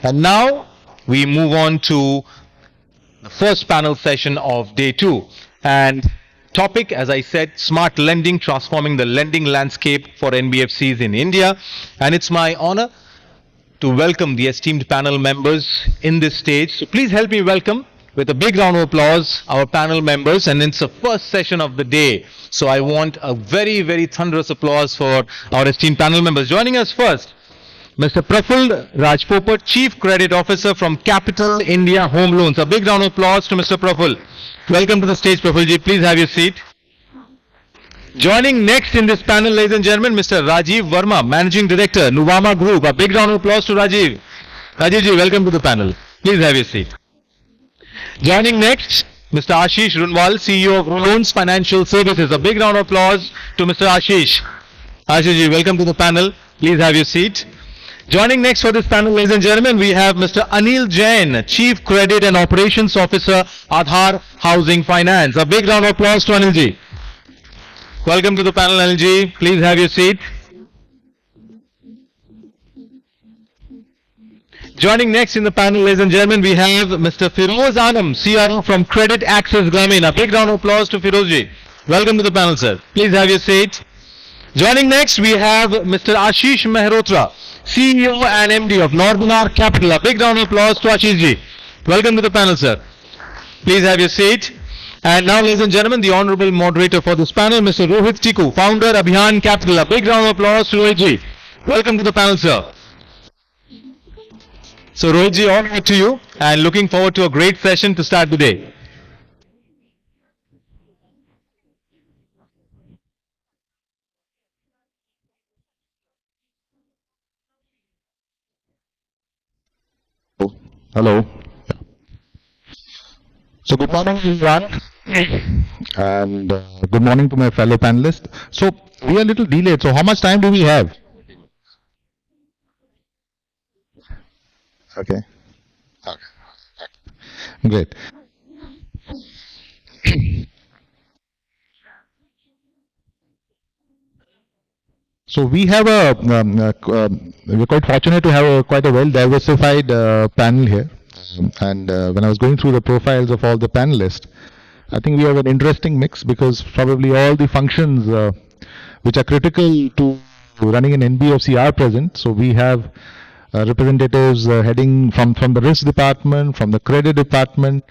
And now we move on to the first panel session of day 2. And topic, as I said, smart lending, transforming the lending landscape for NBFCs in India. And it's my honor to welcome the esteemed panel members in this stage. So please help me welcome with a big round of applause our panel members. And it's the first session of the day. So I want a very, very thunderous applause for our esteemed panel members. Joining us first, Mr. Praful Rajpopat, Chief Credit Officer from Capital India Home Loans. A big round of applause to Mr. Praful. Welcome to the stage, Prafulji. Please have your seat. Joining next in this panel, ladies and gentlemen, Mr. Rajiv Verma, Managing Director, Nuvama Group. A big round of applause to Rajiv. Rajivji, welcome to the panel. Please have your seat. Joining next, Mr. Ashish Runwal, CEO of Loans Financial Services. A big round of applause to Mr. Ashish. Ashishji, welcome to the panel. Please have your seat. Joining next for this panel, ladies and gentlemen, we have Mr. Anil Jain, Chief Credit and Operations Officer, Aadhar Housing Finance. A big round of applause to Anilji. Welcome to the panel, Anilji. Please have your seat. Joining next in the panel, ladies and gentlemen, we have Mr. Firoz Anam, CRO from Credit Access Grameen. A big round of applause to Firozji. Welcome to the panel, sir. Please have your seat. Joining next, we have Mr. Ashish Mehrotra, CEO and MD of Northernar Capital. A big round of applause to Ashishji. Welcome to the panel, sir. Please have your seat. And now, ladies and gentlemen, the honorable moderator for this panel, Mr. Rohit Tiku, founder, Abhiyan Capital. A big round of applause to Rohitji. Welcome to the panel, sir. So, Rohitji, all over to you, and looking forward to a great session to start the day. Hello. So good morning, everyone, and good morning to my fellow panelists. So we are a little delayed. So how much time do we have? Okay. Okay. Great. So we have we're quite fortunate to have quite a well diversified panel here. And when I was going through the profiles of all the panelists, I think we have an interesting mix because probably all the functions which are critical to running an NBFC are present. So we have representatives heading from the risk department, from the credit department,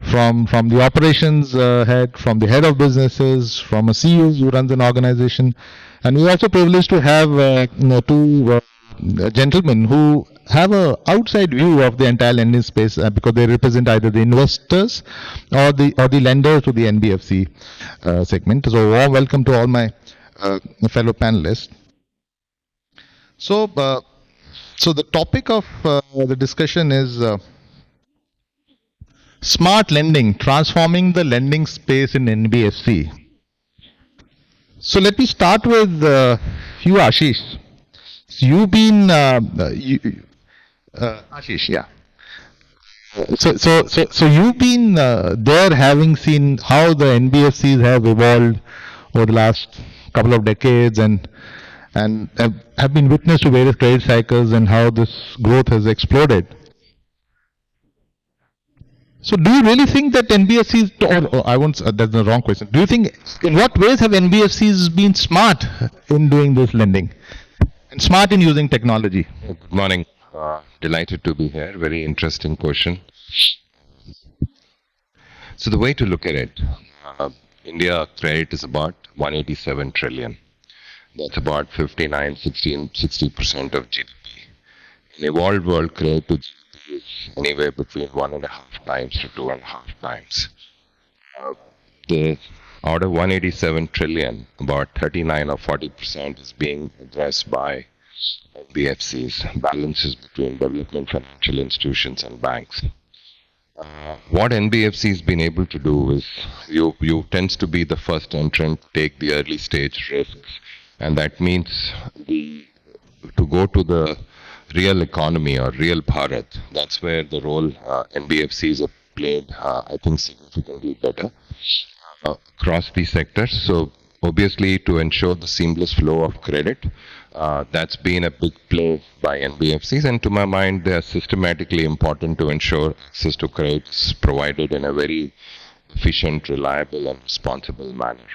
from the operations head, from the head of businesses, from a CEO who runs an organization. And we're also privileged to have two gentlemen who have a outside view of the entire lending space because they represent either the investors or the lenders to the NBFC segment. So warm welcome to all my fellow panelists. So the topic of the discussion is smart lending, transforming the lending space in NBFC. So let me start with you, Ashish. So you've been Ashish, yeah. So you've been there, having seen how the NBFCs have evolved over the last couple of decades, and have been witness to various credit cycles and how this growth has exploded. So do you really think that NBFCs, or I won't, that's the wrong question. Do you think, in what ways have NBFCs been smart in doing this lending? And smart in using technology? Good morning. Delighted to be here. Very interesting question. So the way to look at it, India credit is about 187 trillion. That's about 60% of GDP. In evolved world, credit to GDP is anywhere between 1.5 times to 2.5 times. Out of 187 trillion, about 39 or 40% is being addressed by NBFCs, balances between development financial institutions and banks. What NBFC has been able to do is you tends to be the first entrant, take the early stage risks, and that means to go to the real economy or real Bharat. That's where the role NBFCs have played, I think, significantly better across these sectors. So obviously to ensure the seamless flow of credit. That's been a big play by NBFCs, and to my mind, they are systematically important to ensure access to credit is provided in a very efficient, reliable, and responsible manner.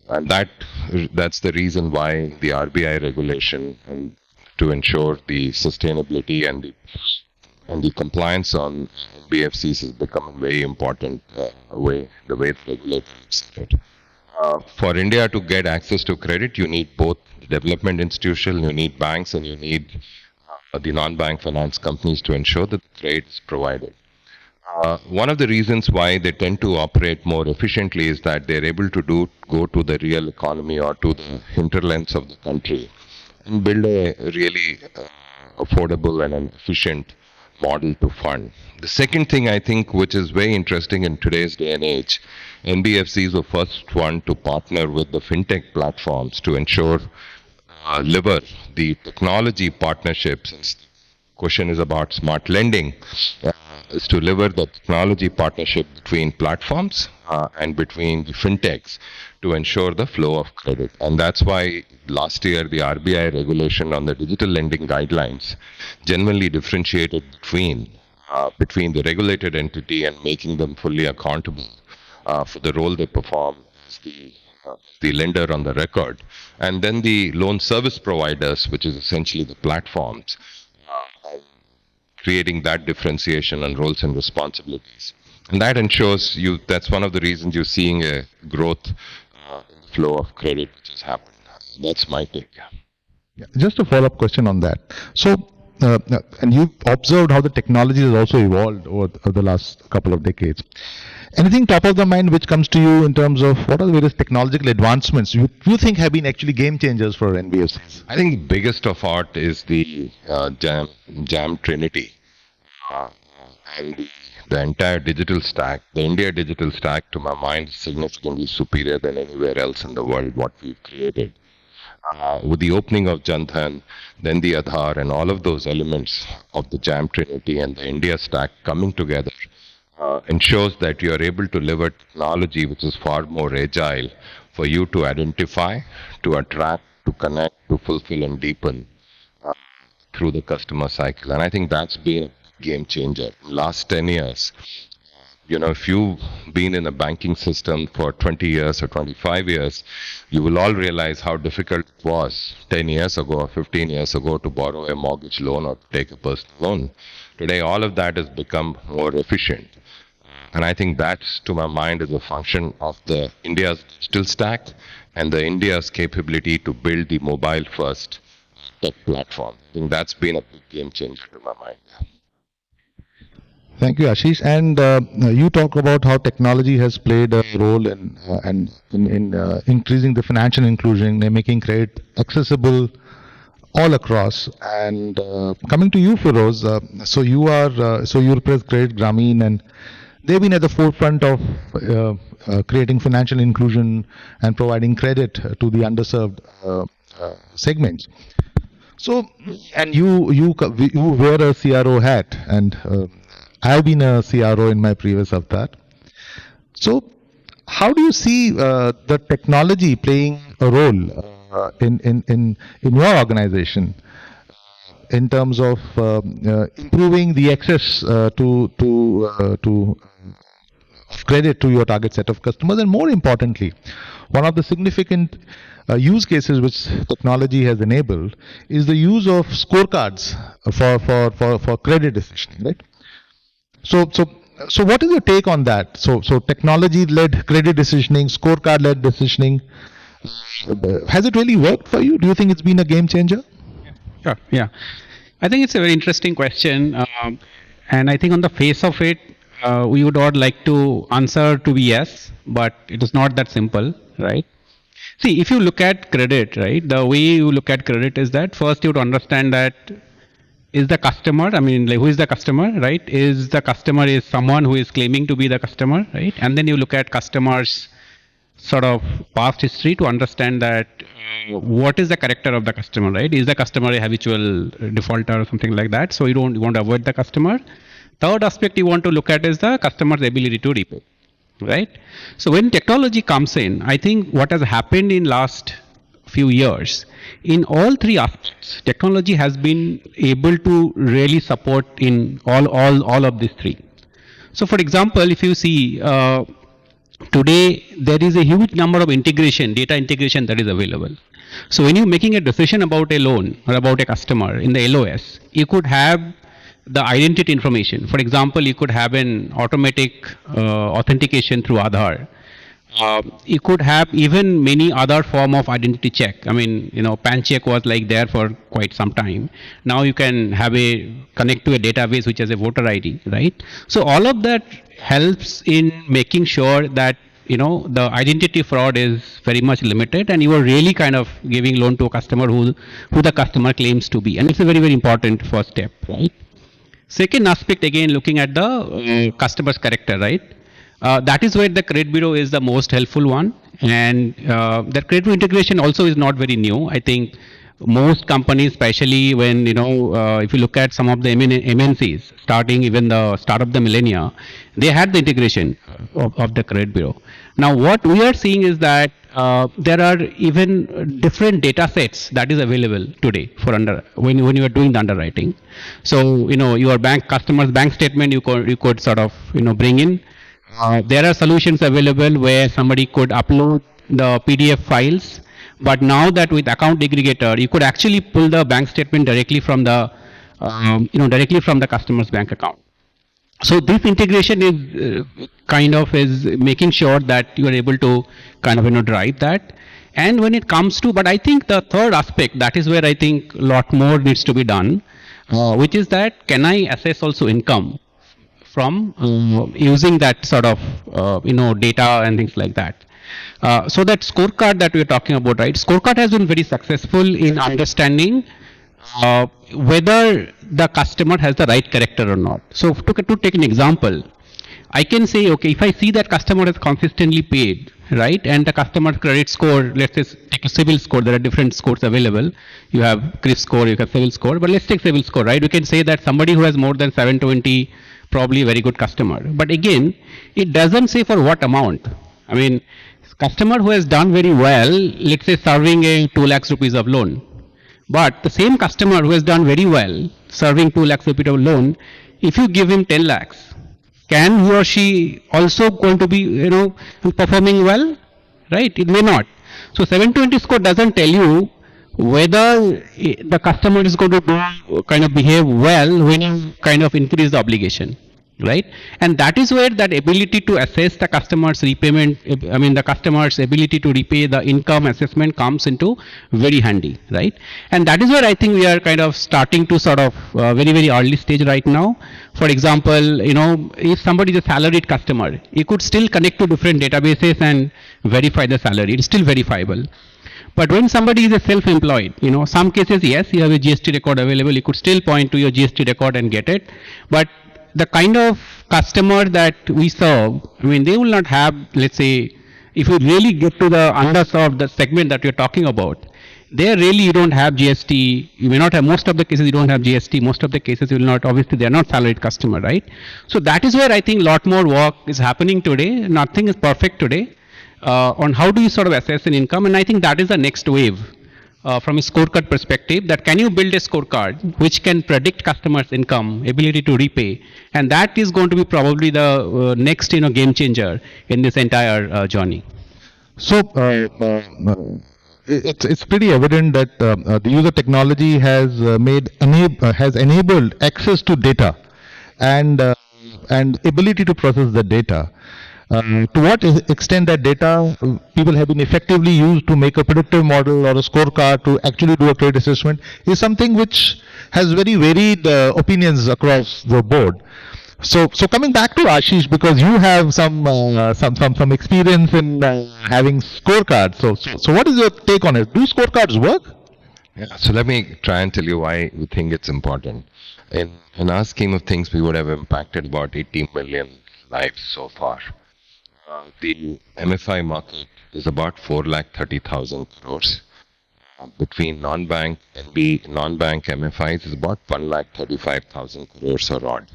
And that's the reason why the RBI regulation and to ensure the sustainability and the compliance on BFCs is becoming very important the way the regulator looks at it. For India to get access to credit, you need both development institutions, you need banks, and you need the non-bank finance companies to ensure that the credit is provided. One of the reasons why they tend to operate more efficiently is that they're able to go to the real economy or to the hinterlands of the country and build a really affordable and an efficient model to fund. The second thing I think which is very interesting in today's day and age, NBFCs were first one to partner with the fintech platforms to ensure lever the technology partnerships. Question is about smart lending, is to lever the technology partnership between platforms and between the fintechs to ensure the flow of credit. And that's why last year the RBI regulation on the digital lending guidelines genuinely differentiated between the regulated entity and making them fully accountable for the role they perform as the lender on the record, and then the loan service providers, which is essentially the platforms, creating that differentiation on roles and responsibilities. And that ensures that's one of the reasons you're seeing a growth in the flow of credit which has happened. That's my take. Yeah, just a follow-up question on that. So, and you've observed how the technology has also evolved over the last couple of decades. Anything top of the mind which comes to you in terms of what are the various technological advancements you think have been actually game changers for NBFCs? I think the biggest of art is the Jam Trinity and the entire digital stack. The India digital stack, to my mind, is significantly superior than anywhere else in the world what we've created. With the opening of Jan Dhan, then the Aadhaar, and all of those elements of the Jam Trinity and the India stack coming together ensures that you are able to lever technology which is far more agile for you to identify, to attract, to connect, to fulfill and deepen through the customer cycle. And I think that's been a game changer. Last 10 years, if you've been in a banking system for 20 years or 25 years, you will all realize how difficult it was 10 years ago or 15 years ago to borrow a mortgage loan or take a personal loan. Today, all of that has become more efficient. And I think that, to my mind, is a function of the India's digital stack and the India's capability to build the mobile-first tech platform. I think that's been a big game changer to my mind. Thank you, Ashish. And you talk about how technology has played a role in increasing the financial inclusion and making credit accessible all across. And coming to you, Feroz, so you represent Credit Grameen, and they've been at the forefront of creating financial inclusion and providing credit to the underserved segments. So, and you wear a CRO hat, and I've been a CRO in my previous avatar. So, how do you see the technology playing a role in your organization in terms of improving the access to credit to your target set of customers, and more importantly, one of the significant use cases which technology has enabled is the use of scorecards for credit decisioning, right? So what is your take on that? So technology-led credit decisioning, scorecard-led decisioning, has it really worked for you? Do you think it's been a game changer? Sure. Yeah, I think it's a very interesting question, and I think on the face of it, we would all like to answer to be yes, but it is not that simple, right? See, if you look at credit, right, the way you look at credit is that first you would understand that is the customer, who is the customer, right? Is the customer is someone who is claiming to be the customer, right? And then you look at customers' sort of past history to understand that what is the character of the customer, right? Is the customer a habitual defaulter or something like that? So you want to avoid the customer. Third aspect you want to look at is the customer's ability to repay. right? So when technology comes in, I think what has happened in last few years, in all three aspects, technology has been able to really support in all of these three. So for example, if you see, today there is a huge number of integration, data integration that is available. So when you're making a decision about a loan or about a customer in the LOS, you could have the identity information. For example, you could have an automatic authentication through Aadhaar. You could have even many other form of identity check. I mean, PAN check was like there for quite some time. Now you can have a connect to a database which has a voter ID, right? So all of that helps in making sure that the identity fraud is very much limited, and you are really kind of giving loan to a customer who the customer claims to be, and it's a very important first step, right? Second aspect, again, looking at the customer's character, right? That is where the credit bureau is the most helpful one, and the credit bureau integration also is not very new. I think most companies, especially when if you look at some of the MNCs, starting even the start of the millennia, they had the integration of the credit bureau. Now, what we are seeing is that there are even different data sets that is available today for when you are doing the underwriting. So your customer's bank statement you could sort of bring in. There are solutions available where somebody could upload the PDF files, but now that with account aggregator, you could actually pull the bank statement directly from the directly from the customer's bank account. So this integration is is making sure that you are able to kind of drive that. And when it comes to, but I think the third aspect, that is where I think a lot more needs to be done, which is that can I assess also income from using that sort of data and things like that. So that scorecard that we're talking about, right? Scorecard has been very successful in understanding whether the customer has the right character or not. So to take an example, I can say, okay, if I see that customer has consistently paid, right, and the customer's credit score, let's say take a CIBIL score, there are different scores available. You have CRIF score, you have CIBIL score, but let's take CIBIL score, right? We can say that somebody who has more than 720, probably a very good customer. But again, it doesn't say for what amount. I mean, customer who has done very well, let's say serving a 2 lakhs rupees of loan. But the same customer who has done very well, serving 2 lakhs rupees of loan, if you give him 10 lakhs, can he or she also going to be, performing well? Right? It may not. So 720 score doesn't tell you whether the customer is going to kind of behave well when you kind of increase the obligation. Right? And that is where that ability to assess the customer's repayment, the customer's ability to repay the income assessment comes into very handy, right? And that is where I think we are kind of starting to sort of very early stage right now. For example, if somebody is a salaried customer, you could still connect to different databases and verify the salary. It's still verifiable. But when somebody is a self-employed, some cases, yes, you have a GST record available, you could still point to your GST record and get it. But the kind of customer that we serve, they will not have, let's say, if you really get to the underserved, the segment that you're talking about, there really you don't have GST, you may not have, most of the cases you don't have GST, most of the cases you will not, obviously they are not salaried customer, right? So that is where I think a lot more work is happening today. Nothing is perfect today on how do you sort of assess an income, and I think that is the next wave. From a scorecard perspective, that can you build a scorecard which can predict customers' income, ability to repay, and that is going to be probably the next game changer in this entire journey. So it's pretty evident that the use of technology has has enabled access to data and ability to process the data. To what extent that data people have been effectively used to make a predictive model or a scorecard to actually do a credit assessment is something which has very varied opinions across the board. So coming back to Ashish, because you have some experience in having scorecards. So what is your take on it? Do scorecards work? Yeah, so let me try and tell you why we think it's important. In our scheme of things, we would have impacted about 80 million lives so far. The MFI market is about 4,30,000 crores. between non-bank non-bank MFIs is about 1,35,000 crores or odd.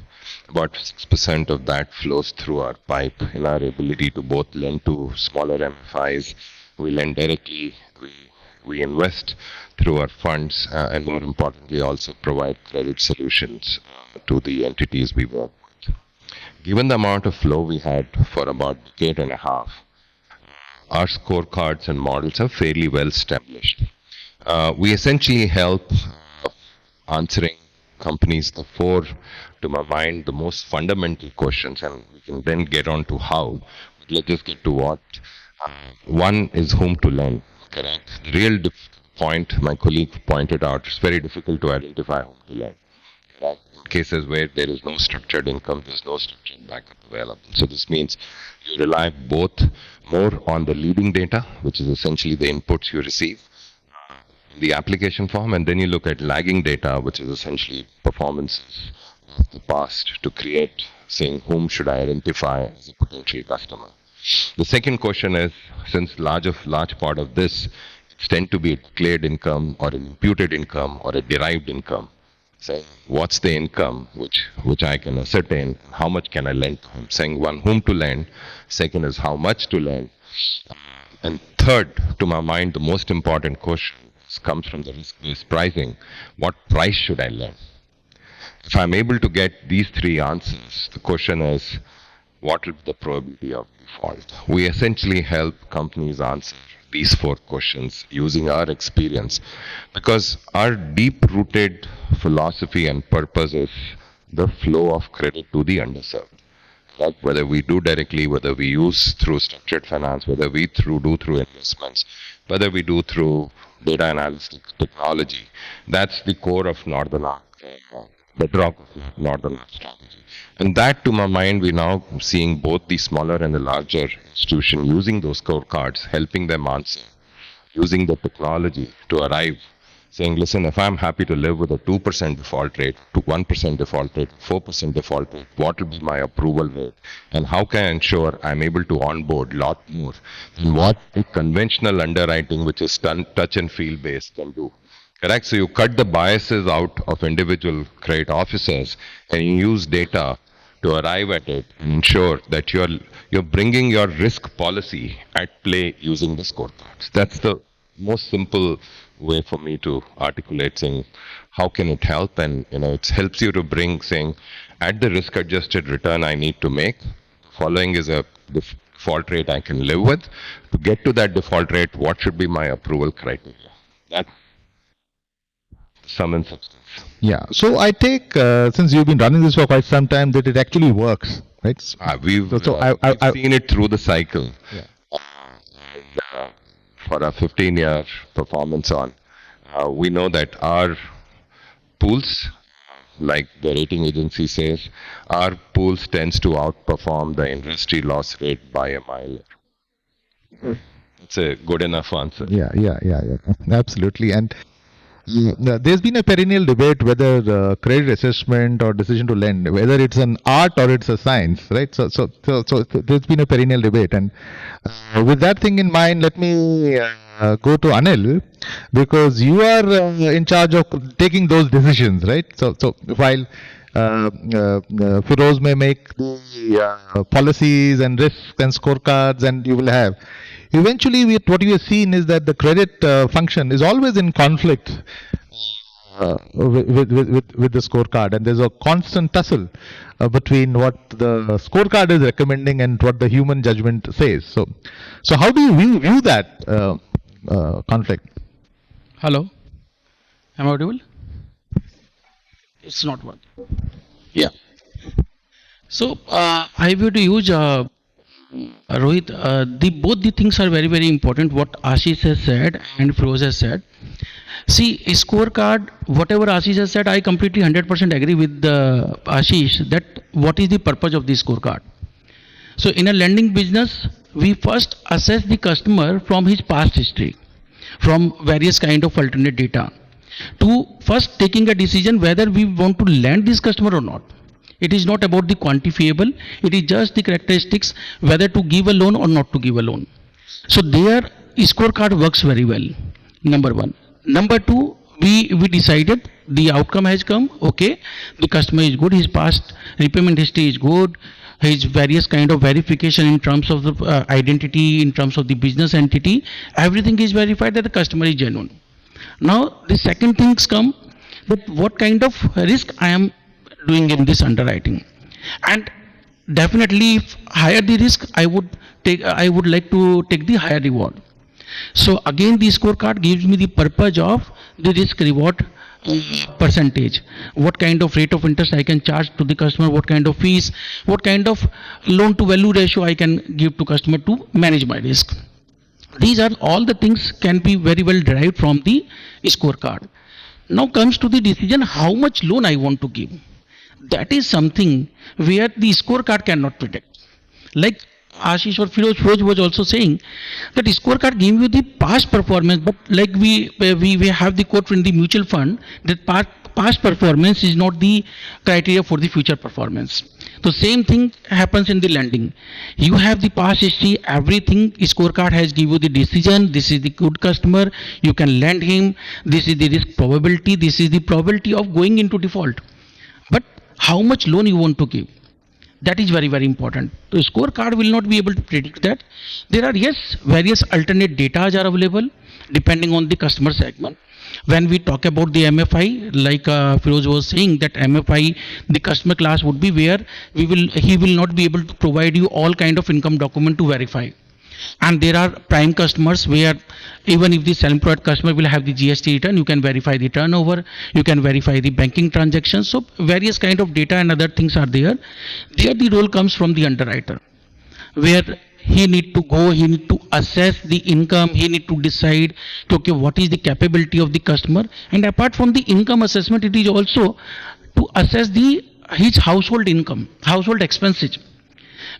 About 6% of that flows through our pipe in our ability to both lend to smaller MFIs, we lend directly, we invest through our funds, and more importantly also provide credit solutions to the entities we work with. Given the amount of flow we had for about a decade and a half, our scorecards and models are fairly well established. We essentially help answering companies the four, to my mind, the most fundamental questions, and we can then get on to how. But let's just get to what. One is whom to lend, correct? The real point my colleague pointed out, it's very difficult to identify whom to lend. Correct? In cases where there is no structured income, there's no structured backup available. So this means you rely both more on the leading data, which is essentially the inputs you receive, the application form, and then you look at lagging data, which is essentially performances of the past, to create saying whom should I identify as a potential customer. The second question is, since large part of this tend to be a declared income or an imputed income or a derived income, saying what's the income which I can ascertain, how much can I lend to him, saying one, whom to lend, second is how much to lend, and third, to my mind, the most important question comes from the risk-based pricing. What price should I lend? If I'm able to get these three answers, the question is, what will be the probability of default? We essentially help companies answer these four questions using our experience, because our deep-rooted philosophy and purpose is the flow of credit to the underserved. Like whether we do directly, whether we use through structured finance, whether we do through investments, whether we do through data analytics technology, that's the core of Northern Arc, the drop of Northern Arc strategy. And that, to my mind, we're now seeing both the smaller and the larger institution using those scorecards, helping them answer, using the technology to arrive, saying, listen, if I'm happy to live with a 2% default rate, to 1% default rate, 4% default rate, what will be my approval rate? And how can I ensure I'm able to onboard a lot more than what a conventional underwriting, which is touch and feel based, can do? Correct? So you cut the biases out of individual credit officers and you use data to arrive at it and ensure that you're bringing your risk policy at play using the scorecards. That's the most simple way for me to articulate saying how can it help, and it helps you to bring saying at the risk adjusted return I need to make, following is a default rate I can live with. To get to that default rate, what should be my approval criteria? That sum and substance. Yeah. So I take, since you've been running this for quite some time, that it actually works, right? We've seen it through the cycle. Yeah. For a 15-year performance on, we know that our pools, like the rating agency says, our pools tends to outperform the industry loss rate by a mile. It's a good enough answer. Yeah, absolutely. And there's been a perennial debate whether credit assessment or decision to lend, whether it's an art or it's a science, right? So there's been a perennial debate. And with that thing in mind, let me go to Anil, because you are in charge of taking those decisions, right? So while Feroz may make the policies and risks and scorecards, and you will have. Eventually, what we have seen is that the credit function is always in conflict with the scorecard, and there's a constant tussle between what the scorecard is recommending and what the human judgment says. So how do you view that conflict? Hello, am I audible? It's not working. Yeah. So I would use Rohit. Both the things are very, very important. What Ashish has said and Feroz has said. See, a scorecard, whatever Ashish has said, I completely 100% agree with Ashish that what is the purpose of the scorecard. So in a lending business, we first assess the customer from his past history, from various kind of alternate data, to first taking a decision whether we want to lend this customer or not. It is not about the quantifiable, it is just the characteristics whether to give a loan or not to give a loan. So there scorecard works very well, number one. Number two, we decided the outcome has come. Okay, the customer is good. His past repayment history is good. His various kind of verification in terms of the identity, in terms of the business entity, everything is verified that the customer is genuine. Now the second things come that what kind of risk I am doing in this underwriting, and definitely if higher the risk, I would like to take the higher reward. So again, the scorecard gives me the purpose of the risk reward percentage. What kind of rate of interest I can charge to the customer, what kind of fees, what kind of loan to value ratio I can give to customer to manage my risk. These are all the things can be very well derived from the scorecard. Now comes to the decision how much loan I want to give. That is something where the scorecard cannot predict. Like Ashish or Firoz was also saying that scorecard gives you the past performance, but like we have the quote in the mutual fund that past performance is not the criteria for the future performance. The same thing happens in the lending. You have the past history, everything scorecard has given you the decision. This is the good customer, you can lend him. This is the risk probability. This is the probability of going into default. But how much loan you want to give? That is very, very important. The scorecard will not be able to predict that. There are, yes, various alternate data are available depending on the customer segment. When we talk about the MFI, like Firoz was saying, that MFI, the customer class would be where he will not be able to provide you all kind of income document to verify. And there are prime customers where even if the self-employed customer will have the GST return, you can verify the turnover, you can verify the banking transactions. So various kind of data and other things are there. There the role comes from the underwriter, where he need to go, he need to assess the income, he need to decide to, okay, what is the capability of the customer. And apart from the income assessment, it is also to assess his household income, household expenses.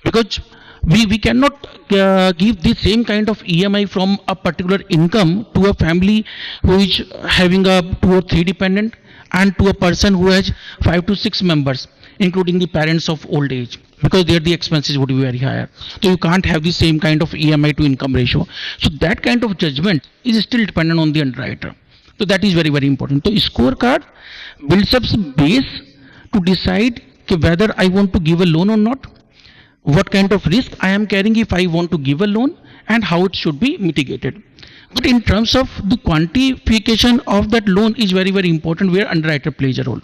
Because we cannot give the same kind of EMI from a particular income to a family who is having a 2 or 3 dependent, and to a person who has 5 to 6 members, including the parents of old age, because there the expenses would be very higher. So you can't have the same kind of EMI to income ratio. So that kind of judgment is still dependent on the underwriter. So that is very, very important. So scorecard builds up some base to decide whether I want to give a loan or not, what kind of risk I am carrying if I want to give a loan, and how it should be mitigated. But in terms of the quantification of that loan is very, very important, where underwriter plays a role.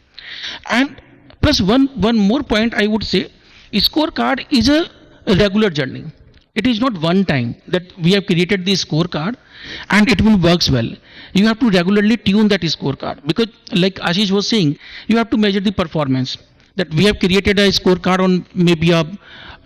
And plus one more point I would say, scorecard is a regular journey. It is not one time that we have created the scorecard and it will works well. You have to regularly tune that scorecard, because like Ashish was saying, you have to measure the performance. That we have created a scorecard on maybe a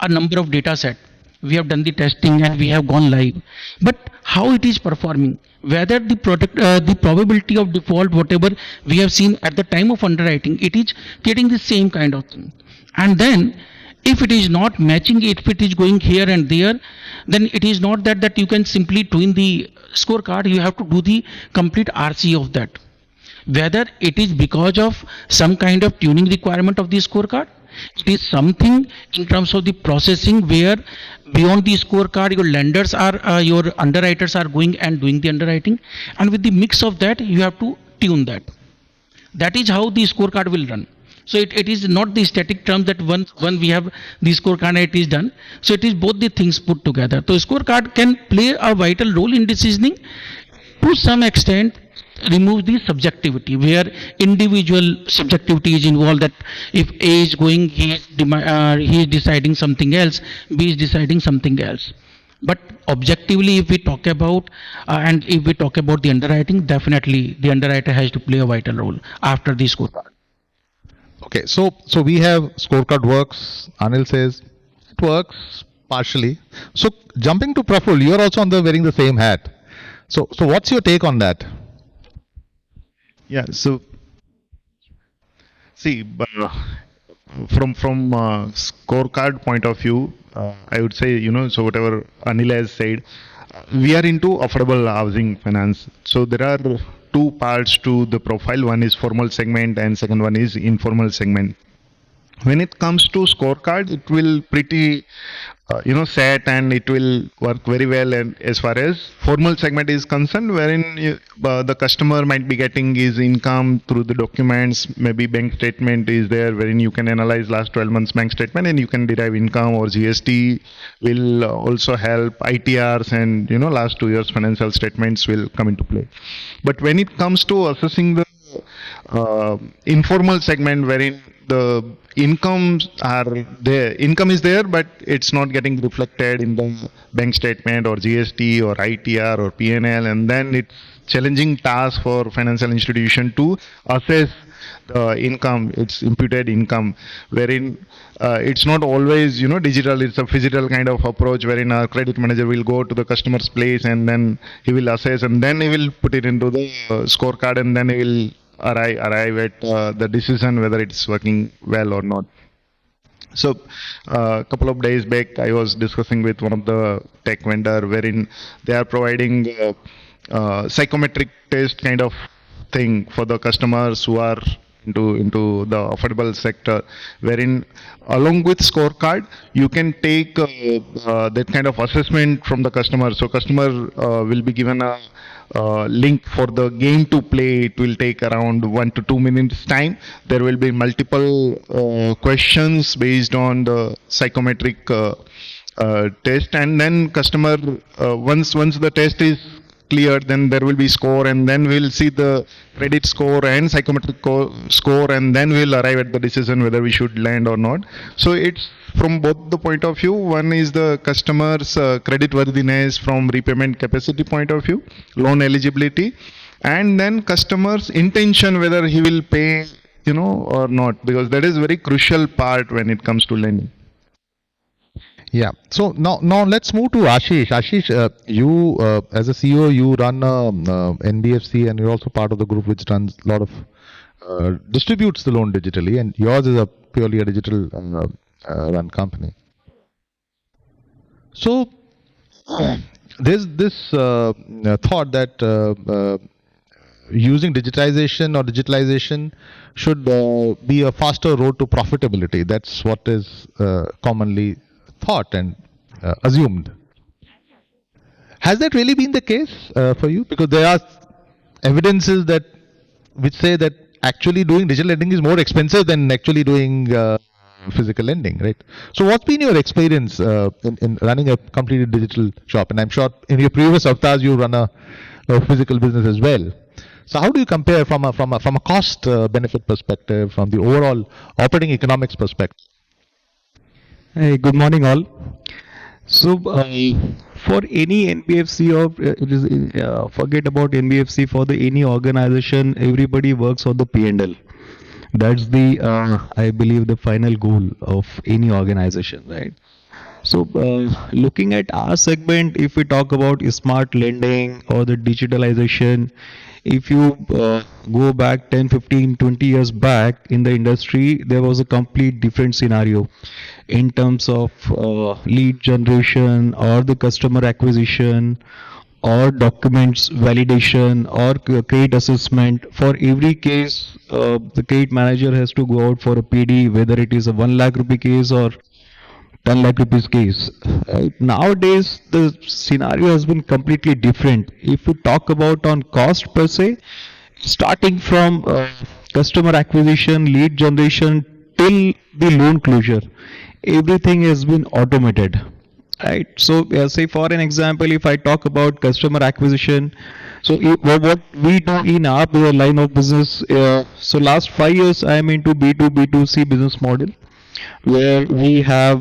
number of data set. We have done the testing and we have gone live. But how it is performing, whether the product, the probability of default, whatever we have seen at the time of underwriting, it is getting the same kind of thing. And then if it is not matching, if it is going here and there, then it is not that you can simply tune the scorecard. You have to do the complete RC of that. Whether it is because of some kind of tuning requirement of the scorecard, it is something in terms of the processing where beyond the scorecard your lenders are, your underwriters are going and doing the underwriting, and with the mix of that you have to tune that. That is how the scorecard will run. So it is not the static term that when we have the scorecard it is done. So it is both the things put together. So scorecard can play a vital role in decisioning. To some extent remove the subjectivity, where individual subjectivity is involved, that if A is going, he is deciding something else, B is deciding something else. But objectively, if we talk about and if we talk about the underwriting, definitely the underwriter has to play a vital role after the scorecard. Okay, so we have scorecard works. Anil says it works partially. So jumping to Praful, you are also wearing the same hat. So what's your take on that? Yeah, so see, from scorecard point of view, I would say, so whatever Anil has said, we are into affordable housing finance. So there are two parts to the profile. One is formal segment and second one is informal segment. When it comes to scorecard, it will pretty set, and it will work very well. And as far as formal segment is concerned, wherein the customer might be getting his income through the documents, maybe bank statement is there, wherein you can analyze last 12 months bank statement and you can derive income, or GST will also help, ITRs and last 2 years financial statements will come into play. But when it comes to assessing the informal segment, wherein the incomes are there, income is there, but it's not getting reflected in the bank statement or GST or ITR or PNL, and then it's challenging task for financial institution to assess the income, its imputed income, wherein it's not always digital. It's a physical kind of approach, wherein a credit manager will go to the customer's place and then he will assess and then he will put it into the scorecard, and then he will arrive at the decision whether it's working well or not. So a couple of days back, I was discussing with one of the tech vendor, wherein they are providing psychometric test kind of thing for the customers who are into the affordable sector, wherein along with scorecard you can take that kind of assessment from the customer. So customer will be given a link for the game to play. It will take around 1 to 2 minutes time. There will be multiple questions based on the psychometric test, and then customer once the test is cleared, then there will be score, and then we'll see the credit score and psychometric score, and then we'll arrive at the decision whether we should lend or not. So it's from both the point of view. One is the customer's credit worthiness from repayment capacity point of view, loan eligibility, and then customer's intention whether he will pay or not, because that is very crucial part when it comes to lending. Yeah. So now let's move to Ashish. Ashish, you as a CEO, you run NBFC, and you're also part of the group which runs a lot of distributes the loan digitally, and yours is purely a digital run company. So there's this thought that using digitization or digitalization should be a faster road to profitability. That's what is commonly thought and assumed. Has that really been the case for you? Because there are evidences which say that actually doing digital lending is more expensive than actually doing physical lending, right? So what's been your experience in running a completely digital shop? And I'm sure in your previous avatars you run a physical business as well. So how do you compare from a cost benefit perspective, from the overall operating economics perspective? Hey, good morning all. So for any NBFC or forget about NBFC, for any organization, everybody works on the P&L. That's the I believe the final goal of any organization, right? So looking at our segment, if we talk about smart lending or the digitalization, if you go back 10, 15, 20 years back in the industry, there was a complete different scenario in terms of lead generation or the customer acquisition or documents validation or credit assessment. For every case, the credit manager has to go out for a PD, whether it is a 1 lakh rupee case or 10 lakh rupees case. Nowadays, the scenario has been completely different. If we talk about on cost per se, starting from customer acquisition, lead generation till the loan closure, everything has been automated. Right. So, say for an example, if I talk about customer acquisition, so what we do in our line of business, so last 5 years I am into B2, B2C business model, where we have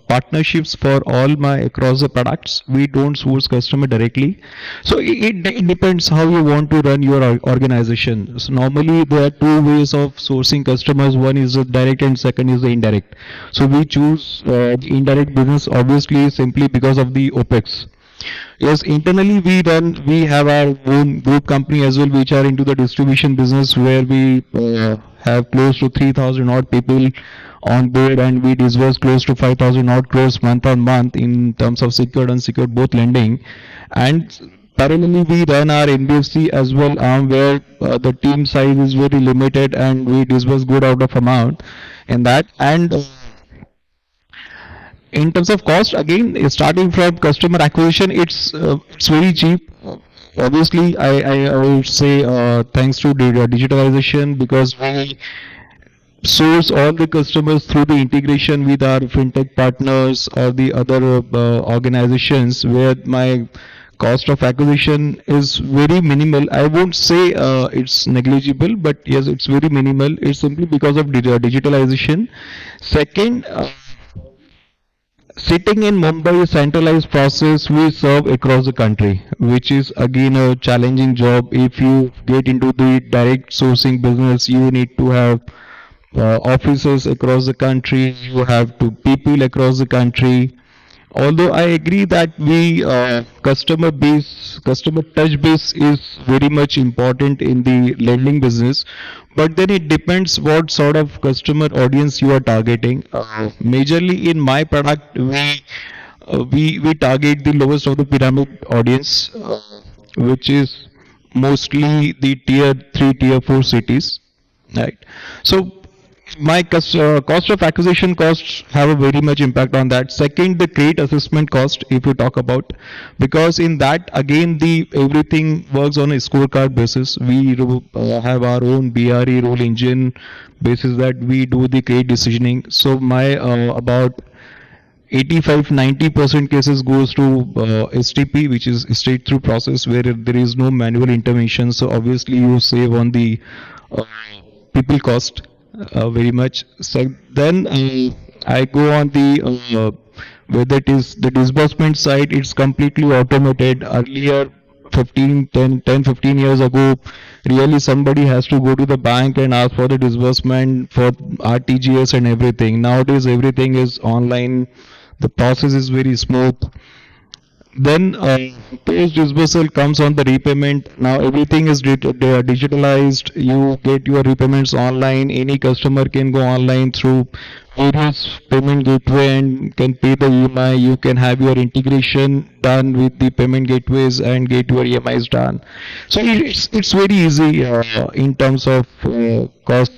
partnerships for all my across the products. We don't source customer directly. So it depends how you want to run your organization. So normally there are two ways of sourcing customers. One is the direct and second is the indirect. So we choose the indirect business obviously simply because of the OPEX. Yes, internally we have our own group company as well, which are into the distribution business, where we have close to 3,000 odd people on board, and we disburse close to 5,000 odd crores month on month in terms of secured, unsecured, both lending. And parallelly we run our NBFC as well, where the team size is very limited and we disburse good out of amount. in that. And in terms of cost, again, starting from customer acquisition, it's very cheap. Obviously, I would say thanks to digitalization, because we source all the customers through the integration with our fintech partners or the other organizations, where my cost of acquisition is very minimal. I won't say it's negligible, but yes, it's very minimal. It's simply because of digitalization. Second, sitting in Mumbai, centralized process we serve across the country, which is again a challenging job. If you get into the direct sourcing business, you need to have offices across the country, you have to people across the country. Although I agree that we customer touch base is very much important in the lending business, but then it depends what sort of customer audience you are targeting. Majorly in my product, we target the lowest of the pyramid audience, which is mostly the tier 3, tier 4 cities, right? So my cost of acquisition costs have a very much impact on that. Second, the credit assessment cost, if you talk about, because in that again the everything works on a scorecard basis. We have our own BRE rule engine basis that we do the credit decisioning. So my about 85-90% cases goes to STP, which is straight through process, where there is no manual intervention. So obviously you save on the uh, people cost very much. So then I go on the whether it is the disbursement side, it's completely automated. Earlier, 15 years ago, really somebody has to go to the bank and ask for the disbursement for RTGS and everything. Nowadays, everything is online. The process is very smooth. Then post dispersal comes on the repayment. Now everything is digitalized. You get your repayments online. Any customer can go online through various payment gateway and can pay the EMI. You can have your integration done with the payment gateways and get your EMIs done. So it's very easy in terms of cost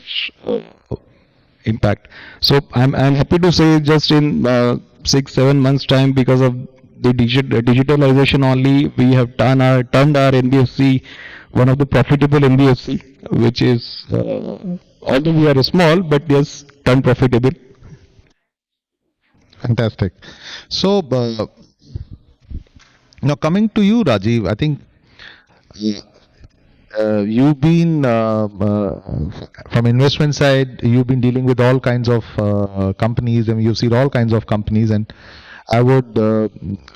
impact. So I'm happy to say just in 6-7 months time, because of the digitalization only, we have turned our NBFC one of the profitable NBFC, which is although we are small, but yes, turned profitable. Fantastic. So, now coming to you, Rajiv, I think you've been from investment side, you've been dealing with all kinds of companies, and you've seen all kinds of companies, and I would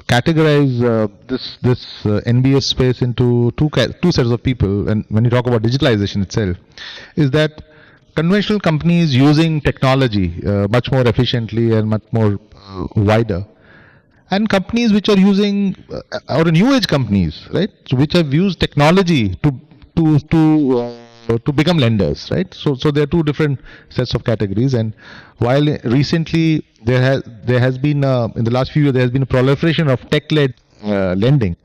categorize this NBS space into two sets of people. And when you talk about digitalization itself, is that conventional companies using technology much more efficiently and much more wider, and companies which are using or new age companies, right? So which have used technology to become lenders, right? So there are two different sets of categories. And while recently there has been in the last few years there has been a proliferation of tech-led lending,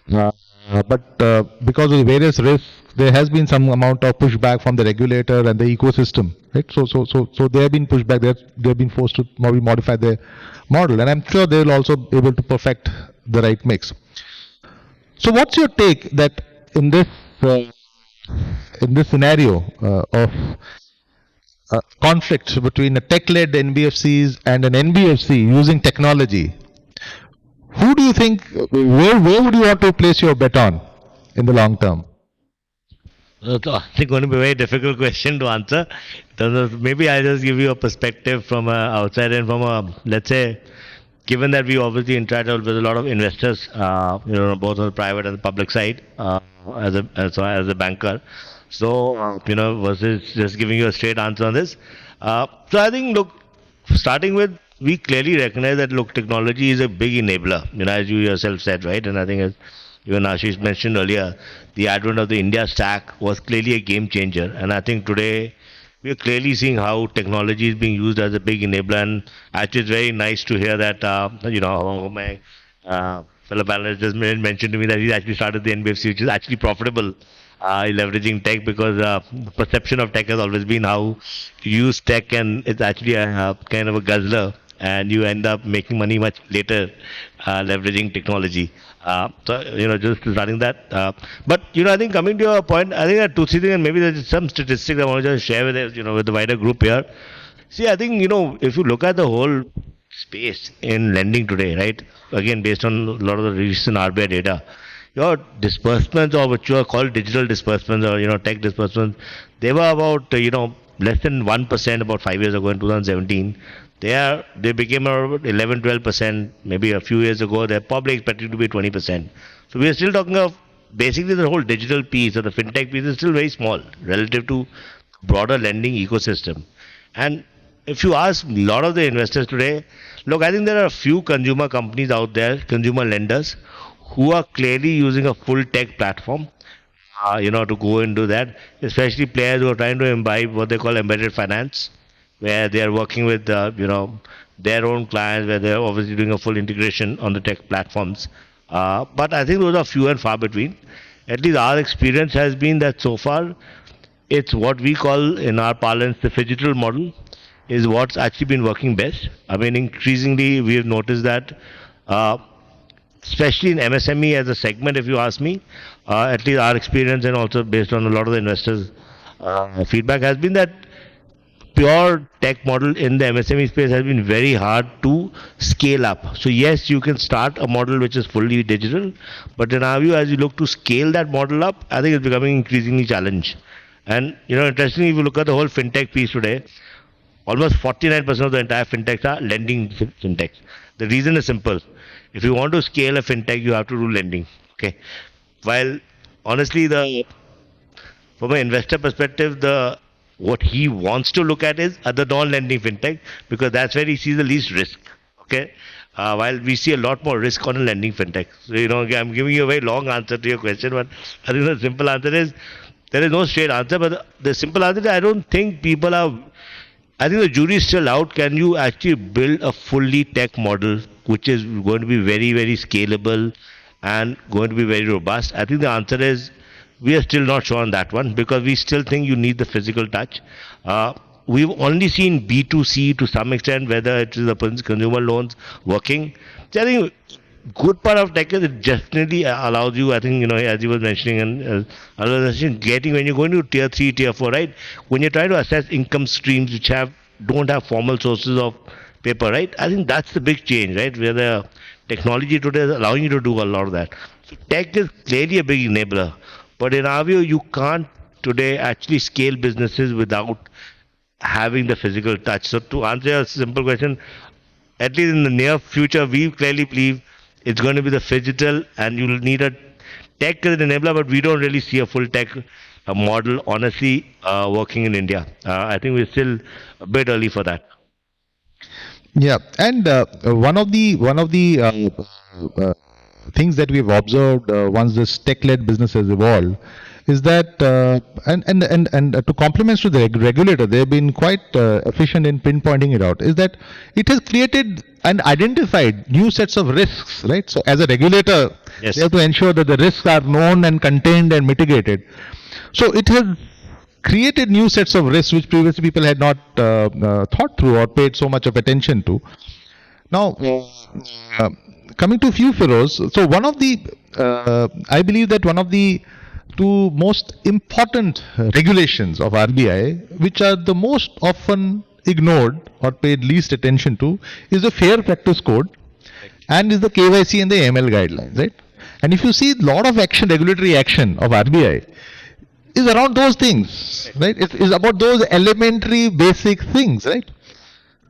but because of the various risks, there has been some amount of pushback from the regulator and the ecosystem, right? So they have been pushed back. They have been forced to maybe modify their model, and I'm sure they will also be able to perfect the right mix. So what's your take that in this scenario of conflict between a tech-led NBFCs and an NBFC using technology, who do you think, where would you want to place your bet on in the long term? I think going to be a very difficult question to answer. Maybe I'll just give you a perspective from outside and from a, let's say, given that we obviously interact with a lot of investors, both on the private and the public side, as a banker. So, versus just giving you a straight answer on this. So I think, look, starting with, we clearly recognize that, look, technology is a big enabler, as you yourself said, right? And I think as even Ashish mentioned earlier, the advent of the India stack was clearly a game changer. And I think today we are clearly seeing how technology is being used as a big enabler. And actually, it's very nice to hear that, my fellow panelist just mentioned to me that he's actually started the NBFC, which is actually profitable. leveraging tech, because the perception of tech has always been how you use tech, and it's actually a kind of a guzzler, and you end up making money much later leveraging technology. So, just regarding that. But, I think coming to your point, I think there are two, three things, and maybe there's some statistics I want to just share with the wider group here. See, I think, if you look at the whole space in lending today, right? Again, based on a lot of the recent RBI data, your disbursements, or what you are called digital disbursements, or tech disbursements, they were about less than 1% about 5 years ago in 2017. They became around 11-12%. Maybe a few years ago, they're probably expected to be 20%. So we are still talking of basically the whole digital piece, or the fintech piece is still very small relative to broader lending ecosystem. And if you ask a lot of the investors today, look, I think there are a few consumer companies out there, consumer lenders, who are clearly using a full tech platform, to go into that, especially players who are trying to imbibe what they call embedded finance, where they are working with, their own clients, where they're obviously doing a full integration on the tech platforms. But I think those are few and far between. At least our experience has been that so far, it's what we call in our parlance the phygital model is what's actually been working best. I mean, increasingly we have noticed that, especially in MSME as a segment, if you ask me, at least our experience and also based on a lot of the investors' feedback has been that pure tech model in the MSME space has been very hard to scale up. So yes, you can start a model which is fully digital, but in our view, as you look to scale that model up, I think it's becoming increasingly challenged. And interestingly, if you look at the whole fintech piece today, almost 49% of the entire fintechs are lending fintechs. The reason is simple. If you want to scale a fintech, you have to do lending. Okay. While honestly, from an investor perspective, what he wants to look at is other non-lending fintech, because that's where he sees the least risk. Okay. While we see a lot more risk on a lending fintech. So, I'm giving you a very long answer to your question, but I think the simple answer is there is no straight answer. But the simple answer is I don't think people are. I think the jury is still out. Can you actually build a fully tech model which is going to be very, very scalable and going to be very robust? I think the answer is we are still not sure on that one, because we still think you need the physical touch. We've only seen B2C to some extent, whether it is the consumer loans working. So I think good part of tech is it definitely allows you, I think, as you were mentioning, and getting when you're going to tier 3, tier 4, right? When you're trying to assess income streams which don't have formal sources of paper, right? I think that's the big change, right? Where the technology today is allowing you to do a lot of that. So tech is clearly a big enabler. But in our view, you can't today actually scale businesses without having the physical touch. So to answer your simple question, at least in the near future, we clearly believe it's going to be the phygital, and you'll need a tech as an enabler, but we don't really see a full tech model, honestly, working in India. I think we're still a bit early for that. Yeah, and one of the things that we've observed once this tech-led business has evolved is that and to compliments to the regulator, they've been quite efficient in pinpointing it out. Is that it has created and identified new sets of risks, right? So as a regulator, Yes. they have to ensure that the risks are known and contained and mitigated. So it has created new sets of risks which previously people had not thought through or paid so much of attention to. Now, coming to few fellows, so one of the, I believe that one of the two most important regulations of RBI, which are the most often ignored or paid least attention to, is the Fair Practice Code and is the KYC and the AML guidelines, right? And if you see a lot of action, regulatory action of RBI is around those things, right? It is about those elementary basic things, right?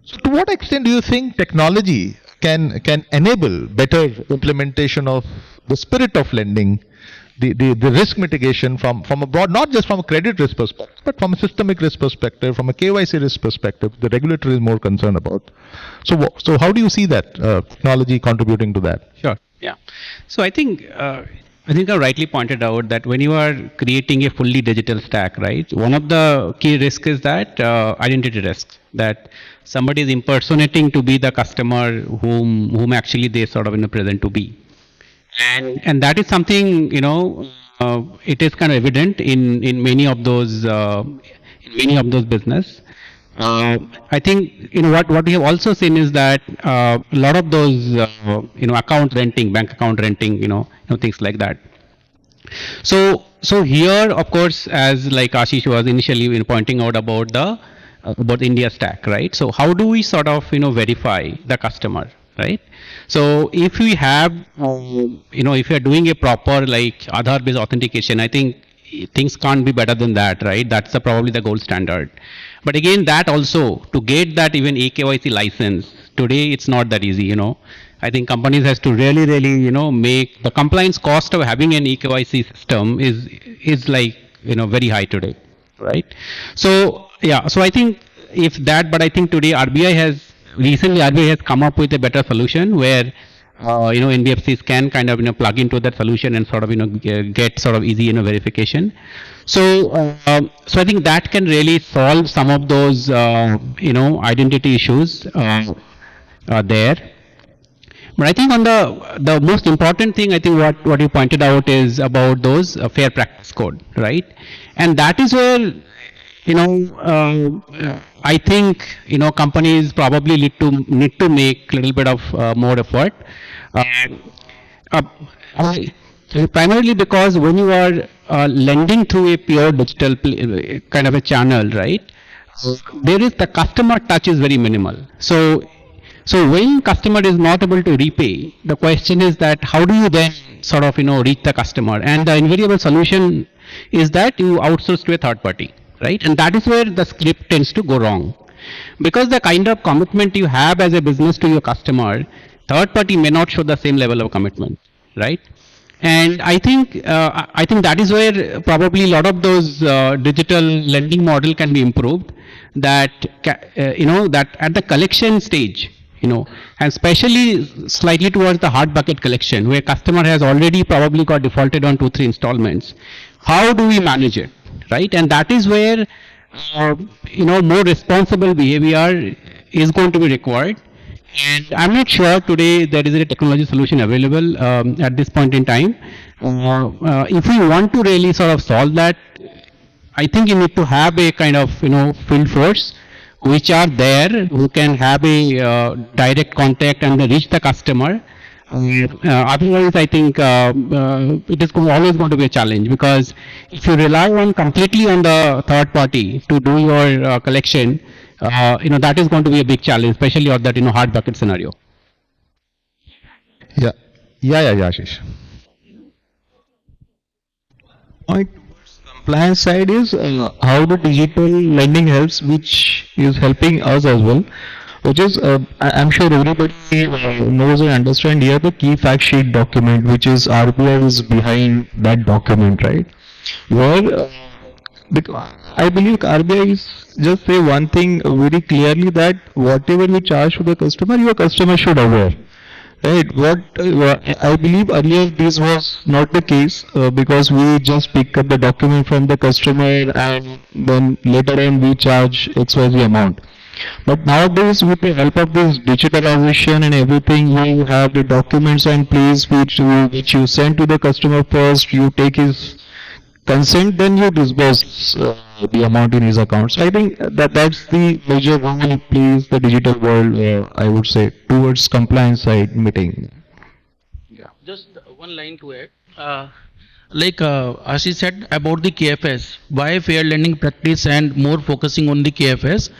So to what extent do you think technology can enable better implementation of the spirit of lending, the risk mitigation from a broad, not just from a credit risk perspective, but from a systemic risk perspective, from a KYC risk perspective, the regulator is more concerned about. So how do you see that technology contributing to that? Sure. Yeah. So I think I rightly pointed out that when you are creating a fully digital stack, right, one of the key risks is that identity risk, that somebody is impersonating to be the customer whom actually they sort of present to be. And that is something, it is kind of evident in many of those business. I think what we have also seen is that a lot of those account renting, bank account renting, things like that. So here, of course, as like Ashish was initially pointing out about the India stack, right? So how do we sort of verify the customer, right? So if we have if you are doing a proper like Aadhaar based authentication, I think things can't be better than that, right? That's probably the gold standard. But again, that also to get that even eKYC license today, it's not that easy. I think companies has to really make the compliance cost of having an eKYC system is like very high today, right? So yeah, so I think if that, but I think today RBI has come up with a better solution where NBFCs can kind of plug into that solution and sort of get sort of easy verification. So so I think that can really solve some of those identity issues there. But I think on the most important thing, I think what you pointed out is about those fair practice code, right? And that is where I think companies probably need to make a little bit of more effort. Primarily because when you are lending through a pure digital kind of a channel, right? There is the customer touch is very minimal. So when customer is not able to repay, the question is that how do you then sort of reach the customer? And the invariable solution is that you outsource to a third party, right? And that is where the script tends to go wrong, because the kind of commitment you have as a business to your customer, third party may not show the same level of commitment, right? And I think that is where probably a lot of those digital lending model can be improved. That that at the collection stage, and especially slightly towards the hard bucket collection, where customer has already probably got defaulted on 2-3 installments. How do we manage it, right? And that is where more responsible behavior is going to be required. And I'm not sure today there is a technology solution available at this point in time. If we want to really sort of solve that, I think you need to have a kind of field force which are there, who can have a direct contact and reach the customer. Otherwise, I think it is always going to be a challenge, because if you rely on completely on the third party to do your collection, that is going to be a big challenge, especially on that hard bucket scenario. Yeah, Ashish. Point compliance side is how the digital lending helps, which is helping us as well. Which is, I'm sure everybody knows and understand here the key fact sheet document, which is RBI is behind that document, right? Where I believe RBI is just say one thing very clearly, that whatever you charge to the customer, your customer should aware. Right. What I believe earlier this was not the case, because we just pick up the document from the customer and then later on we charge XYZ amount. But nowadays, with the help of this digitalization and everything, you have the documents in place which you send to the customer first, you take his consent, then you disburse the amount in his account. So I think that's the major role it plays the digital world, I would say, towards compliance side meeting. Yeah. Just one line to add. Like Ashish said about the KFS, why fair lending practice and more focusing on the KFS?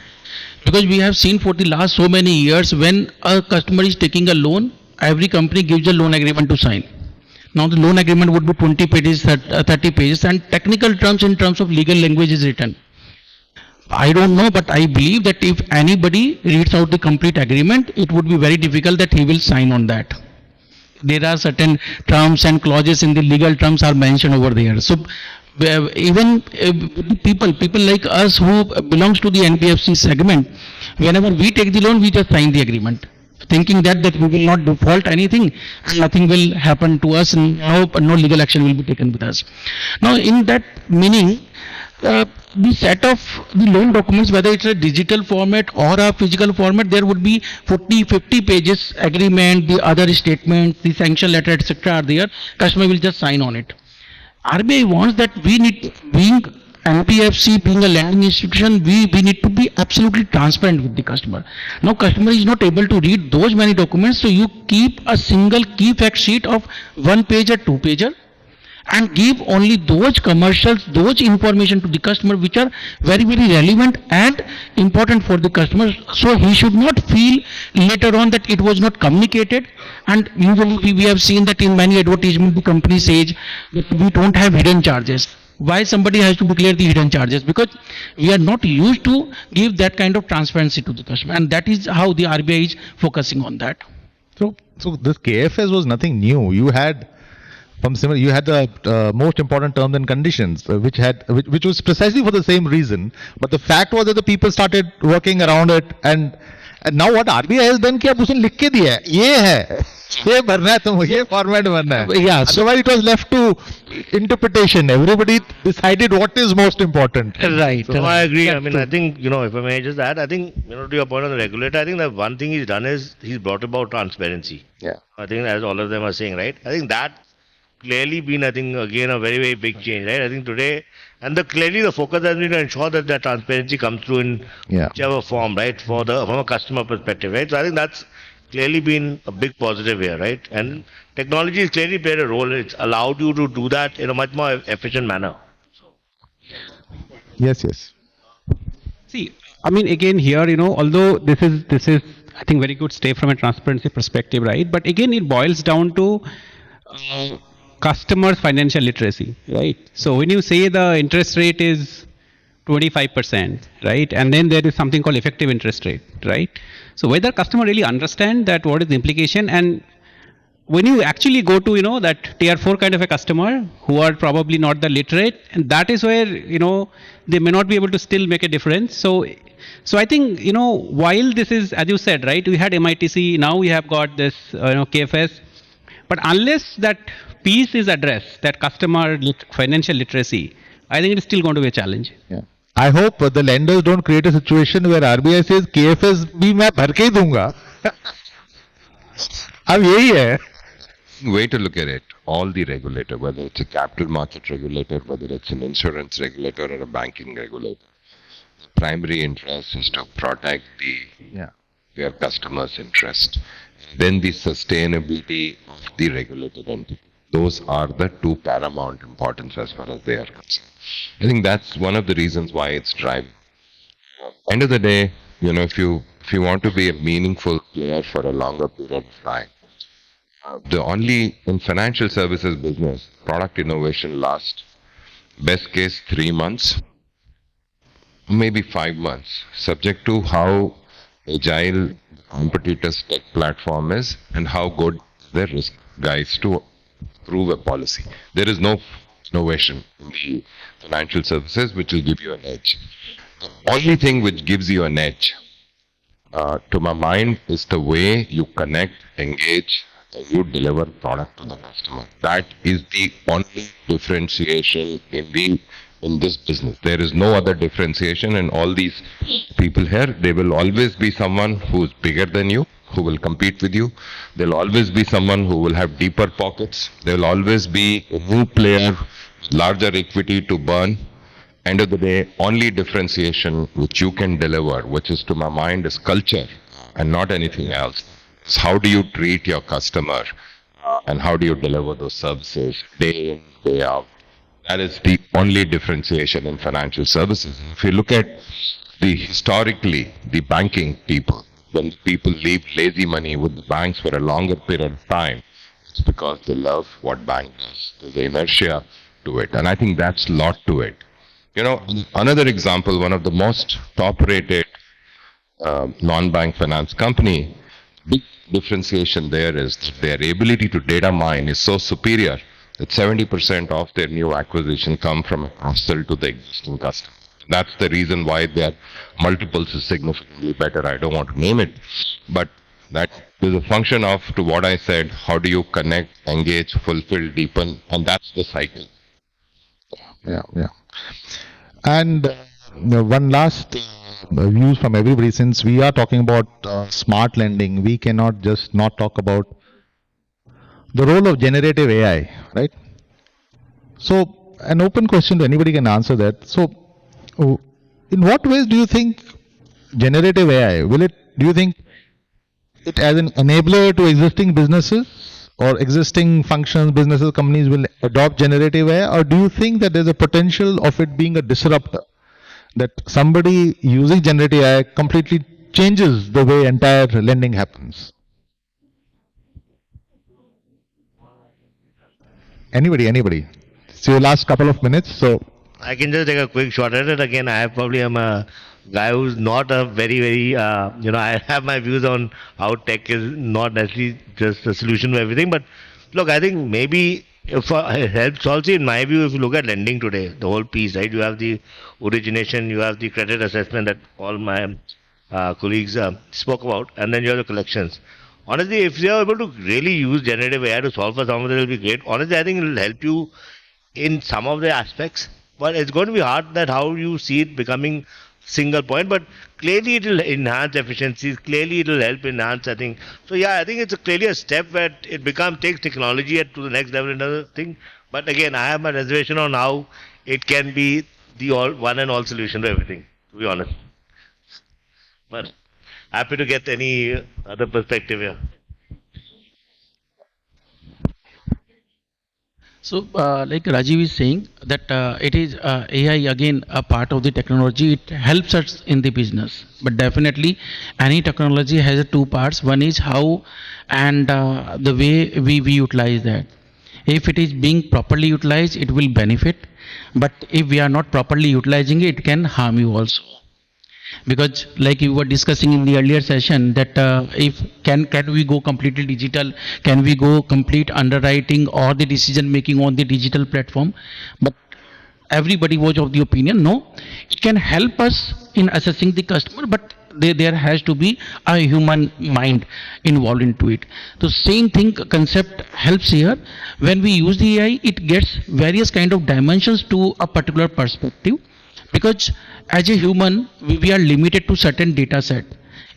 Because we have seen for the last so many years, when a customer is taking a loan, every company gives a loan agreement to sign. Now the loan agreement would be 20 pages, 30 pages, and technical terms in terms of legal language is written. I don't know, but I believe that if anybody reads out the complete agreement, it would be very difficult that he will sign on that. There are certain terms and clauses in the legal terms are mentioned over there. So even people like us who belongs to the NBFC segment, whenever we take the loan, we just sign the agreement, thinking that we will not default anything and nothing will happen to us, and no legal action will be taken with us. Now in that meaning, the set of the loan documents, whether it's a digital format or a physical format, there would be 40-50 pages agreement, the other statements, the sanction letter, etc. are there. Customer will just sign on it. RBI wants that we need, being NBFC, being a lending institution, we need to be absolutely transparent with the customer. Now customer is not able to read those many documents, so you keep a single key fact sheet of 1 page or 2 pager and give only those commercials, those information to the customer which are very, very relevant and important for the customer. So he should not feel later on that it was not communicated. And usually we have seen that in many advertisements the company says that we don't have hidden charges. Why somebody has to declare the hidden charges? Because we are not used to give that kind of transparency to the customer, and that is how the RBI is focusing on that. So this KFS was nothing new. You had from similar, you had the most important terms and conditions, which was precisely for the same reason. But the fact was that the people started working around it, and now what RBI has done, कि अब उसने लिख के दिया है, ये है, ये भरना है तुम, ये फॉर्मेट भरना है. Yeah. Otherwise, it was left to interpretation. Everybody decided what is most important. Right. No, I agree. I mean, I think, if I may just add, I think, to your point on the regulator, I think that one thing he's done is he's brought about transparency. Yeah. I think as all of them are saying, right? I think that clearly been, I think, again, a very, very big change, right? I think today, and clearly the focus has been to ensure that that transparency comes through in Yeah. whichever form, right? From a customer perspective, right? So I think that's clearly been a big positive here, right? And technology has clearly played a role. It's allowed you to do that in a much more efficient manner. Yes, yes. See, I mean, again, here, although this is, I think, very good step from a transparency perspective, right? But again, it boils down to customers' financial literacy, right? So when you say the interest rate is 25%, right? And then there is something called effective interest rate, right? So whether customer really understand that what is the implication, and when you actually go to, that tier 4 kind of a customer who are probably not the literate, and that is where, they may not be able to still make a difference. So I think, while this is, as you said, right, we had MITC, now we have got this, KFS, but unless that piece is addressed, that customer financial literacy, I think it is still going to be a challenge. Yeah. I hope the lenders don't create a situation where RBI says KFS भी मैं भर के ही दूंगा. अब यही है. Way to look at it, all the regulator, whether it's a capital market regulator, whether it's an insurance regulator or a banking regulator, the primary interest is to protect their customers' interest. Then the sustainability of the regulated entity. Those are the two paramount importance as far as they are concerned. I think that's one of the reasons why it's driving. End of the day, if you want to be a meaningful player for a longer period of time, the only in financial services business, product innovation lasts best case 3 months, maybe 5 months, subject to how agile the competitor's tech platform is and how good the risk guys to approve a policy. There is no innovation in the financial services which will give you an edge. The only thing which gives you an edge, to my mind, is the way you connect, engage, and you deliver product to the customer. That is the only differentiation in this business. There is no other differentiation, and all these people here, they will always be someone who is bigger than you, who will compete with you. There will always be someone who will have deeper pockets. There will always be a new player, larger equity to burn. End of the day, only differentiation which you can deliver, which is to my mind is culture and not anything else. It's how do you treat your customer and how do you deliver those services day in, day out. That is the only differentiation in financial services. If you look at historically, the banking people, when people leave lazy money with the banks for a longer period of time, it's because they love what bank does. There's inertia to it. And I think that's a lot to it. Another example, one of the most top-rated non-bank finance company, big differentiation there is that their ability to data mine is so superior that 70% of their new acquisition come from a cross-sell to the existing customer. That's the reason why their multiples is significantly better. I don't want to name it, but that is a function of, to what I said, how do you connect, engage, fulfill, deepen, and that's the cycle. Yeah. And one last views from everybody, since we are talking about smart lending, we cannot just not talk about the role of generative AI, right? So, an open question to anybody can answer that. So, in what ways do you think generative AI do you think it as an enabler to existing businesses or existing functions, businesses, companies will adopt generative AI, or do you think that there's a potential of it being a disruptor, that somebody using generative AI completely changes the way entire lending happens? Anybody. It's your last couple of minutes, so I can just take a quick shot at it. Again, I probably am a guy who's not a very, I have my views on how tech is not necessarily just a solution to everything. But look, I think maybe if it helps also, in my view, if you look at lending today, the whole piece, right? You have the origination, you have the credit assessment that all my colleagues spoke about, and then you have the collections. Honestly, if you are able to really use generative AI to solve for some of it, it will be great. Honestly, I think it will help you in some of the aspects, but it's going to be hard that how you see it becoming single point. But clearly, it will enhance efficiencies. Clearly, it will help enhance. I think so. Yeah, I think it's clearly a step where it takes technology to the next level. Another thing, but again, I have my reservation on how it can be the one and all solution to everything. To be honest, but happy to get any other perspective here. So, like Rajiv is saying, that it is AI again a part of the technology. It helps us in the business, but definitely any technology has two parts. One is how and the way we utilize that. If it is being properly utilized, it will benefit. But if we are not properly utilizing it, it can harm you also. Because like you were discussing in the earlier session that if can we go completely digital, can we go complete underwriting or the decision making on the digital platform, but everybody was of the opinion no, it can help us in assessing the customer, but there has to be a human mind involved into it. So same thing concept helps here. When we use the AI, it gets various kind of dimensions to a particular perspective, because as a human we are limited to certain data set.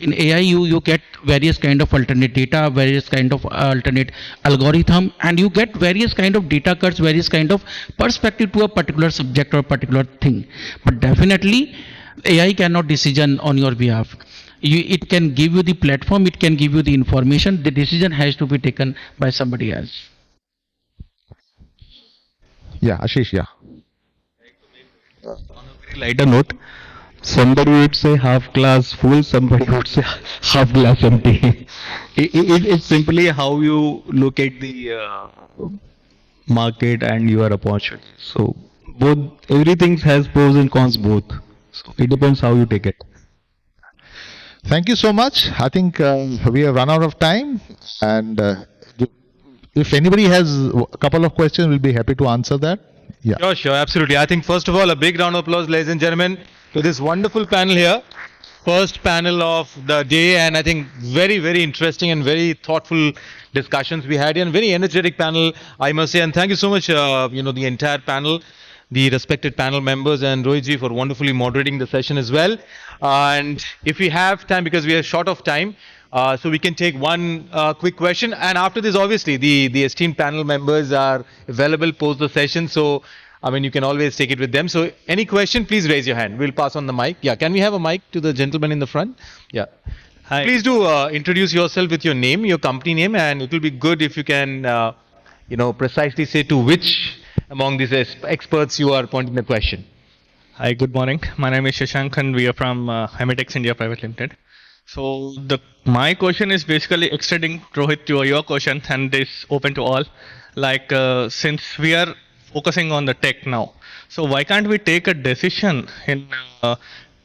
In AI you get various kind of alternate data, various kind of alternate algorithm, and you get various kind of data cuts, various kind of perspective to a particular subject or particular thing. But definitely AI cannot decision on your behalf. It can give you the platform, it can give you the information, the decision has to be taken by somebody else. yeah, Ashish, yeah. Lighter note, somebody would say half glass full, somebody would say half glass empty. It's simply how you look at the market and your opportunity. So both, everything has pros and cons both. So it depends how you take it. Thank you so much. I think we have run out of time, and if anybody has a couple of questions, we'll be happy to answer that. Yeah. Sure, absolutely. I think first of all, a big round of applause, ladies and gentlemen, to this wonderful panel here. First panel of the day, and I think very interesting and very thoughtful discussions we had here, and very energetic panel, I must say. And thank you so much, the entire panel, the respected panel members, and Rohit ji for wonderfully moderating the session as well. And if we have time, because we are short of time, so we can take one quick question, and after this, obviously, the esteemed panel members are available post the session. So, I mean, you can always take it with them. So, any question, please raise your hand. We'll pass on the mic. Yeah, can we have a mic to the gentleman in the front? Yeah. Hi. Please do introduce yourself with your name, your company name, and it will be good if you can, precisely say to which among these experts you are pointing the question. Hi, good morning. My name is Shashank and we are from Hemitex India Private Limited. So my question is basically extending, Rohit, to your question, and is open to all. Like since we are focusing on the tech now, so why can't we take a decision in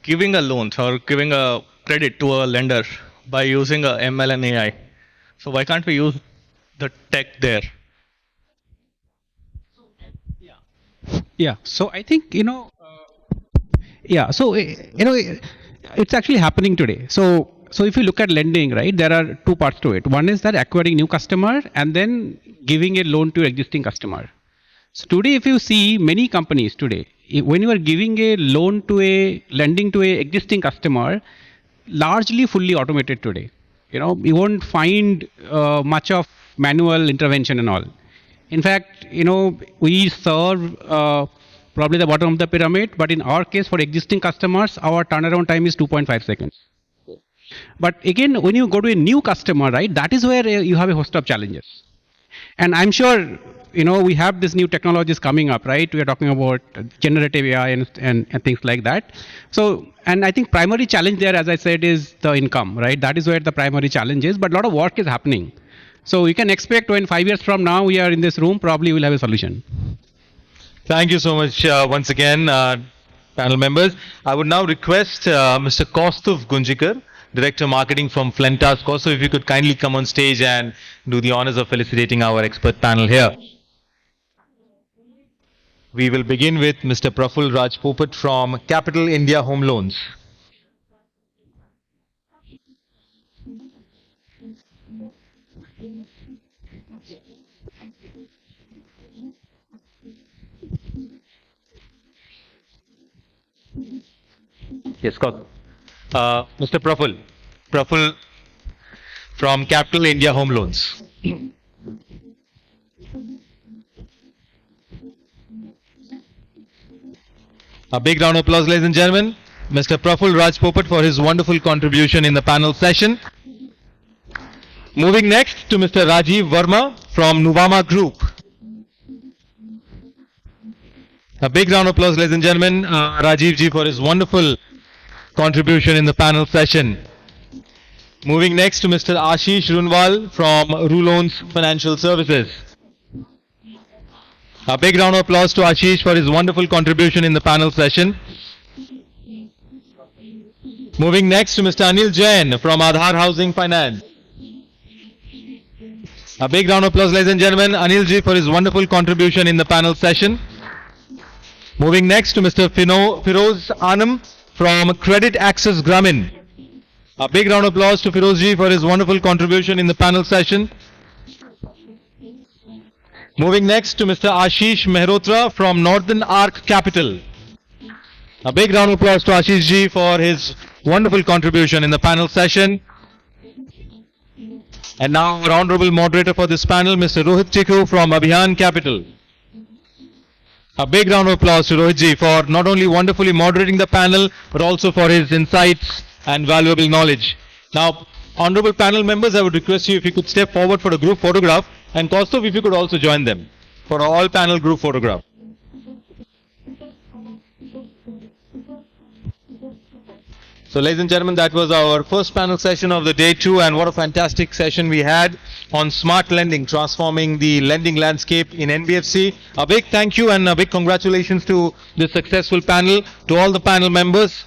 giving a loan or giving a credit to a lender by using a ML and AI? So why can't we use the tech there? Yeah, so I think, it's actually happening today. So if you look at lending, right, there are two parts to it. One is that acquiring new customer and then giving a loan to existing customer. So today, if you see many companies today, when you are giving a loan lending to a existing customer, largely fully automated today. You won't find much of manual intervention and all. In fact, we serve probably the bottom of the pyramid, but in our case, for existing customers, our turnaround time is 2.5 seconds. But again, when you go to a new customer, right, that is where you have a host of challenges. And I'm sure, we have these new technologies coming up, right? We are talking about generative AI and things like that. So, and I think primary challenge there, as I said, is the income, right? That is where the primary challenge is, but a lot of work is happening. So you can expect when 5 years from now we are in this room, probably we'll have a solution. Thank you so much once again, panel members. I would now request Mr. Kaustuv Gunjikar, Director Marketing from Flentas. Kaustuv, if you could kindly come on stage and do the honors of felicitating our expert panel here. We will begin with Mr. Praful Raj Popat from Capital India Home Loans. Yes, Kaustuv. Mr. Praful. Praful from Capital India Home Loans. A big round of applause, ladies and gentlemen. Mr. Praful Raj Popat for his wonderful contribution in the panel session. Moving next to Mr. Rajiv Verma from Nuvama Group. A big round of applause, ladies and gentlemen. Rajiv ji for his wonderful contribution in the panel session. Moving next to Mr. Ashish Runwal from Ruloans Financial Services. A big round of applause to Ashish for his wonderful contribution in the panel session. Moving next to Mr. Anil Jain from Aadhar Housing Finance. A big round of applause, ladies and gentlemen, Anil ji for his wonderful contribution in the panel session. Moving next to Mr. Firoz Anam from Credit Access Grameen. A big round of applause to Firoz ji for his wonderful contribution in the panel session. Moving next to Mr. Ashish Mehrotra from Northern Arc Capital. A big round of applause to Ashish ji for his wonderful contribution in the panel session. And now our honorable moderator for this panel, Mr. Rohit Chikhu from Abhiyan Capital. A big round of applause to Rohit ji for not only wonderfully moderating the panel, but also for his insights and valuable knowledge. Now, honorable panel members, I would request you if you could step forward for a group photograph, and Kaustuv, if you could also join them for all panel group photograph. So, ladies and gentlemen, that was our first panel session of the day 2, and what a fantastic session we had on smart lending, transforming the lending landscape in NBFC. A big thank you and a big congratulations to this successful panel, to all the panel members.